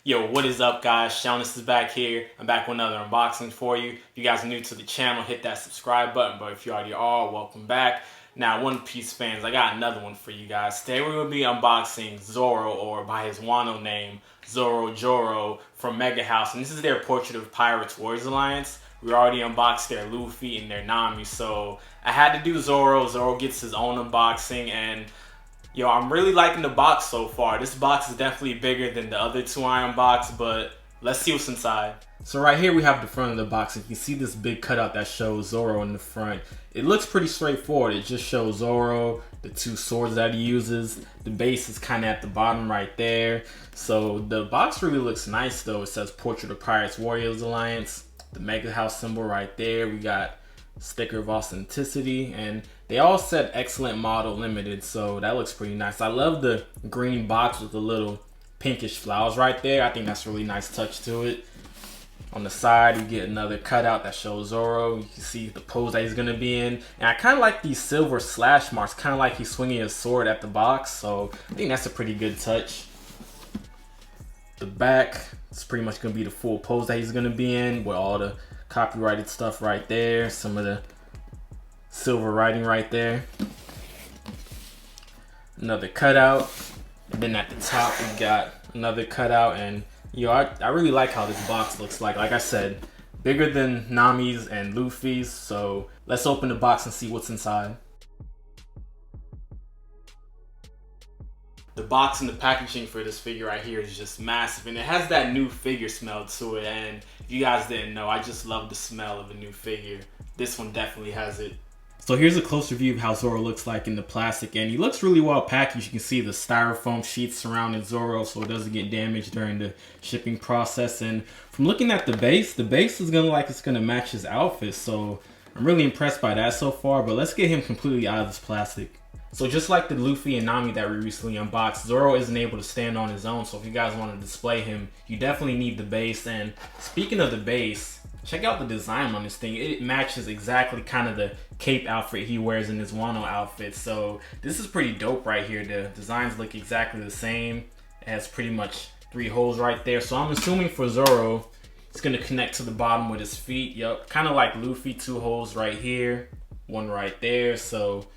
Yo, what is up, guys? Shaunis is back here. I'm back with another unboxing for you. If you guys are new to the channel, hit that subscribe button. But if you already are, welcome back. Now, One Piece fans, I got another one for you guys. Today we're going to be unboxing Zoro, or by his Wano name, Zorojuro from Megahouse. And this is their Portrait of Pirates Warriors Alliance. We already unboxed their Luffy and their Nami, so I had to do Zoro. Zoro gets his own unboxing, and yo, I'm really liking the box so far. This box is definitely bigger than the other two I unboxed, but let's see what's inside. So right here we have the front of the box. You can see this big cutout that shows Zoro in the front. It looks pretty straightforward. It just shows Zoro, the two swords that he uses. The base is kind of at the bottom right there. So the box really looks nice though. It says Portrait of Pirates Warriors Alliance. The Megahouse symbol right there. We got sticker of authenticity, and they all said excellent model limited, so that looks pretty nice. I love the green box with the little pinkish flowers right there. I think that's a really nice touch to it. On the side you get another cutout that shows Zoro. You can see the pose that he's going to be in, and I kind of like these silver slash marks, kind of like he's swinging his sword at the box, so I think that's a pretty good touch. The back is pretty much going to be the full pose that he's going to be in, with all the copyrighted stuff right there, some of the silver writing right there. Another cutout, and then at the top we got another cutout. And yo, I really like how this box looks like I said, bigger than Nami's and Luffy's. So let's open the box and see what's inside. The box and the packaging for this figure right here is just massive, and it has that new figure smell to it. And if you guys didn't know, I just love the smell of a new figure. This one definitely has it. So here's a closer view of how Zoro looks like in the plastic, and he looks really well packaged. You can see the styrofoam sheets surrounding Zoro so it doesn't get damaged during the shipping process. And from looking at the base is gonna it's gonna match his outfit, so I'm really impressed by that so far. But let's get him completely out of this plastic. So just like the Luffy and Nami that we recently unboxed, Zoro isn't able to stand on his own, so if you guys want to display him, you definitely need the base. And speaking of the base, check out the design on this thing. It matches exactly kind of the cape outfit he wears in his Wano outfit, so this is pretty dope right here. The designs look exactly the same. It has pretty much 3 holes right there, so I'm assuming for Zoro, it's going to connect to the bottom with his feet. Yep, kind of like Luffy, 2 holes right here, 1 right there. So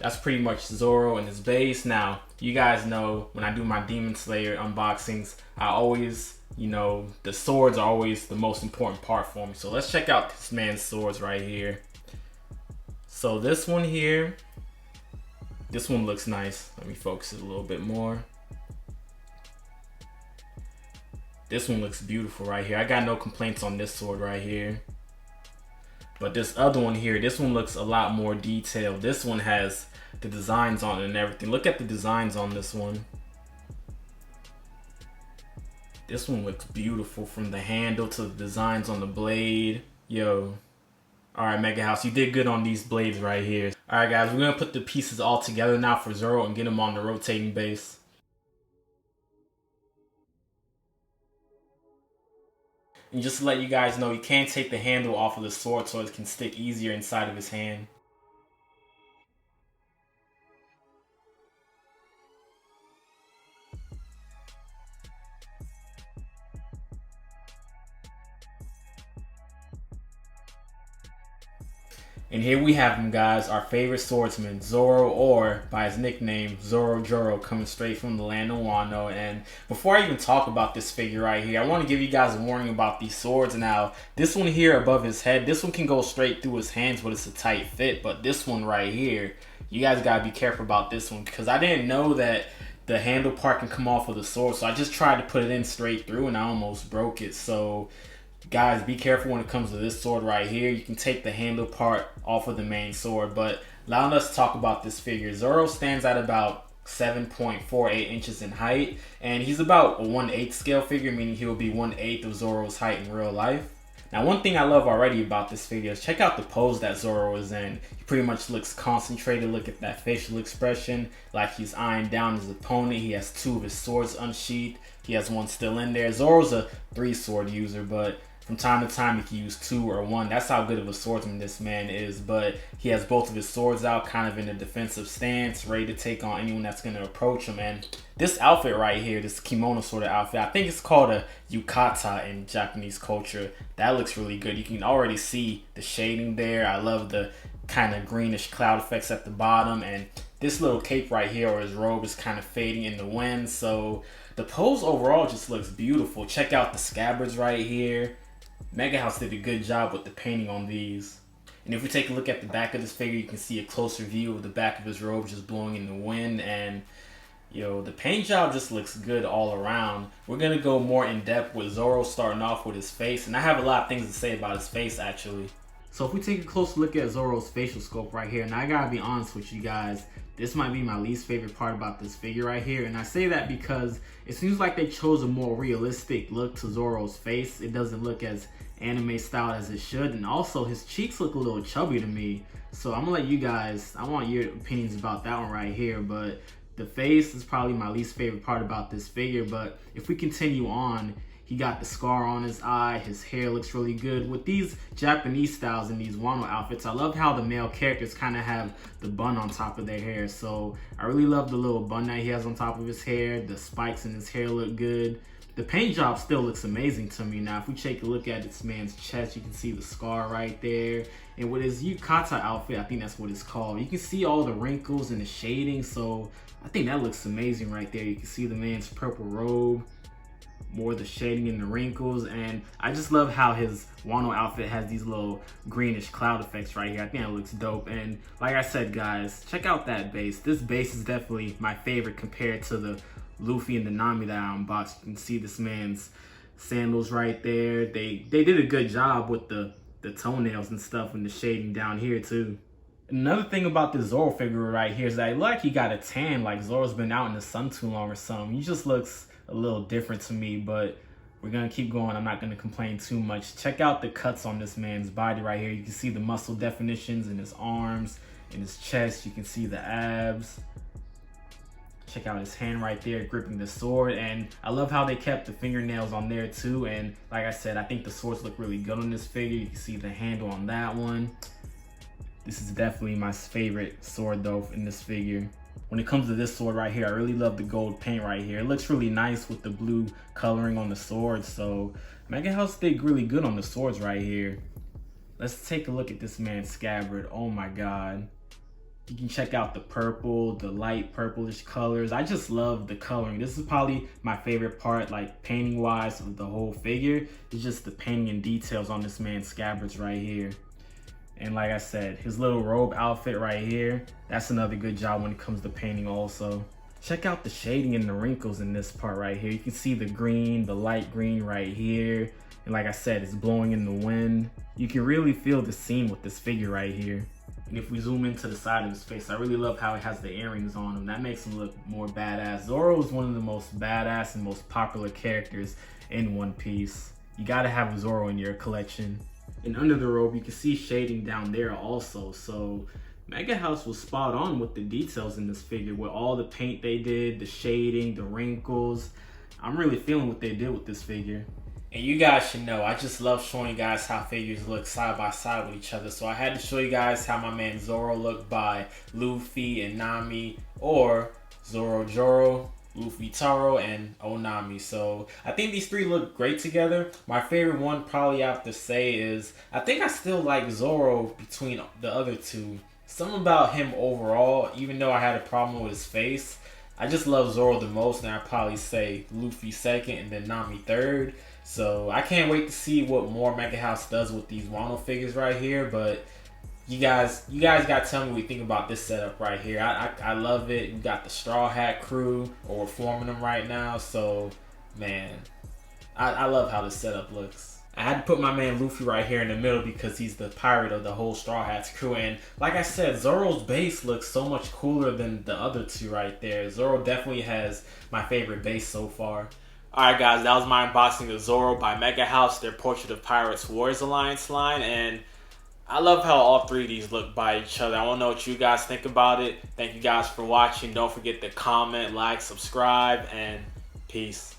that's pretty much Zoro and his base. Now, you guys know when I do my Demon Slayer unboxings, I always, the swords are always the most important part for me. So let's check out this man's swords right here. So this one here, this one looks nice. Let me focus it a little bit more. This one looks beautiful right here. I got no complaints on this sword right here. But this other one here, this one looks a lot more detailed. This one has the designs on it and everything. Look at the designs on this one. This one looks beautiful, from the handle to the designs on the blade. Yo. Alright, Megahouse, you did good on these blades right here. Alright guys, we're going to put the pieces all together now for Zoro and get him on the rotating base. And just to let you guys know, you can take the handle off of the sword so it can stick easier inside of his hand. And here we have him, guys, our favorite swordsman, Zoro, or by his nickname, Zorojuro, coming straight from the Land of Wano. And before I even talk about this figure right here, I want to give you guys a warning about these swords. Now, this one here above his head, this one can go straight through his hands, but it's a tight fit. But this one right here, you guys got to be careful about this one, because I didn't know that the handle part can come off of the sword. So I just tried to put it in straight through, and I almost broke it. So guys, be careful when it comes to this sword right here. You can take the handle part off of the main sword. But now let's talk about this figure. Zoro stands at about 7.48 inches in height, and he's about a 1/8 scale figure, meaning he will be 1/8 of Zoro's height in real life. Now, one thing I love already about this figure is check out the pose that Zoro is in. He pretty much looks concentrated. Look at that facial expression, like he's eyeing down his opponent. He has 2 of his swords unsheathed. He has 1 still in there. Zoro's a 3 sword user, but From time to time, he can use 2 or 1. That's how good of a swordsman this man is. But he has both of his swords out, kind of in a defensive stance, ready to take on anyone that's going to approach him. And this outfit right here, this kimono sort of outfit, I think it's called a yukata in Japanese culture. That looks really good. You can already see the shading there. I love the kind of greenish cloud effects at the bottom. And this little cape right here, or his robe, is kind of fading in the wind. So the pose overall just looks beautiful. Check out the scabbards right here. Megahouse did a good job with the painting on these. And if we take a look at the back of this figure, you can see a closer view of the back of his robe just blowing in the wind. And the paint job just looks good all around. We're going to go more in depth with Zoro, starting off with his face. And I have a lot of things to say about his face, actually. So if we take a closer look at Zoro's facial sculpt right here, and I gotta be honest with you guys, this might be my least favorite part about this figure right here. And I say that because it seems like they chose a more realistic look to Zoro's face. It doesn't look as anime style as it should. And also his cheeks look a little chubby to me. So I'm gonna let you guys, I want your opinions about that one right here. But the face is probably my least favorite part about this figure. But if we continue on, he got the scar on his eye. His hair looks really good. With these Japanese styles and these Wano outfits, I love how the male characters kind of have the bun on top of their hair. So I really love the little bun that he has on top of his hair. The spikes in his hair look good. The paint job still looks amazing to me. Now, if we take a look at this man's chest, you can see the scar right there. And with his yukata outfit, I think that's what it's called, you can see all the wrinkles and the shading. So I think that looks amazing right there. You can see the man's purple robe, more of the shading and the wrinkles. And I just love how his Wano outfit has these little greenish cloud effects right here. I think it looks dope. And like I said, guys, check out that base. This base is definitely my favorite compared to the Luffy and the Nami that I unboxed. You can see this man's sandals right there. They did a good job with the toenails and stuff and the shading down here too. Another thing about this Zoro figure right here is that it looks like he got a tan, like Zoro's been out in the sun too long or something. He just looks a little different to me, but we're gonna keep going. I'm not gonna complain too much. Check out the cuts on this man's body right here. You can see the muscle definitions in his arms, in his chest. You can see the abs. Check out his hand right there gripping the sword. And I love how they kept the fingernails on there too. And like I said, I think the swords look really good on this figure. You can see the handle on that one. This is definitely my favorite sword though in this figure. When it comes to this sword right here, I really love the gold paint right here. It looks really nice with the blue coloring on the sword. So Megahouse did really good on the swords right here. Let's take a look at this man's scabbard. Oh my god. You can check out the purple, the light purplish colors. I just love the coloring. This is probably my favorite part, like painting wise, of the whole figure. It's just the painting and details on this man's scabbards right here. And like I said, his little robe outfit right here, that's another good job when it comes to painting also. Check out the shading and the wrinkles in this part right here. You can see the green, the light green right here. And like I said, it's blowing in the wind. You can really feel the scene with this figure right here. And if we zoom into the side of his face, I really love how it has the earrings on him. That makes him look more badass. Zoro is one of the most badass and most popular characters in One Piece. You gotta have a Zoro in your collection. And under the robe, you can see shading down there also. So Megahouse was spot on with the details in this figure, with all the paint they did, the shading, the wrinkles. I'm really feeling what they did with this figure. And you guys should know, I just love showing you guys how figures look side by side with each other. So I had to show you guys how my man Zoro looked by Luffy and Nami, or Zorojuro, Luffy Taro, and Onami. So I think these three look great together. My favorite one probably I have to say is, I think I still like Zoro between the other two. Something about him overall, even though I had a problem with his face, I just love Zoro the most, and I'd probably say Luffy second and then Nami third. So I can't wait to see what more Megahouse does with these Wano figures right here. But you guys gotta tell me what you think about this setup right here. I love it. You got the Straw Hat crew, or we're forming them right now. So man, I love how this setup looks. I had to put my man Luffy right here in the middle because he's the pirate of the whole Straw Hats crew. And like I said, Zoro's base looks so much cooler than the other two right there. Zoro definitely has my favorite base so far. Alright guys, that was my unboxing of Zoro by Megahouse, their Portrait of Pirates Warriors Alliance line. And I love how all three of these look by each other. I want to know what you guys think about it. Thank you guys for watching. Don't forget to comment, like, subscribe, and peace.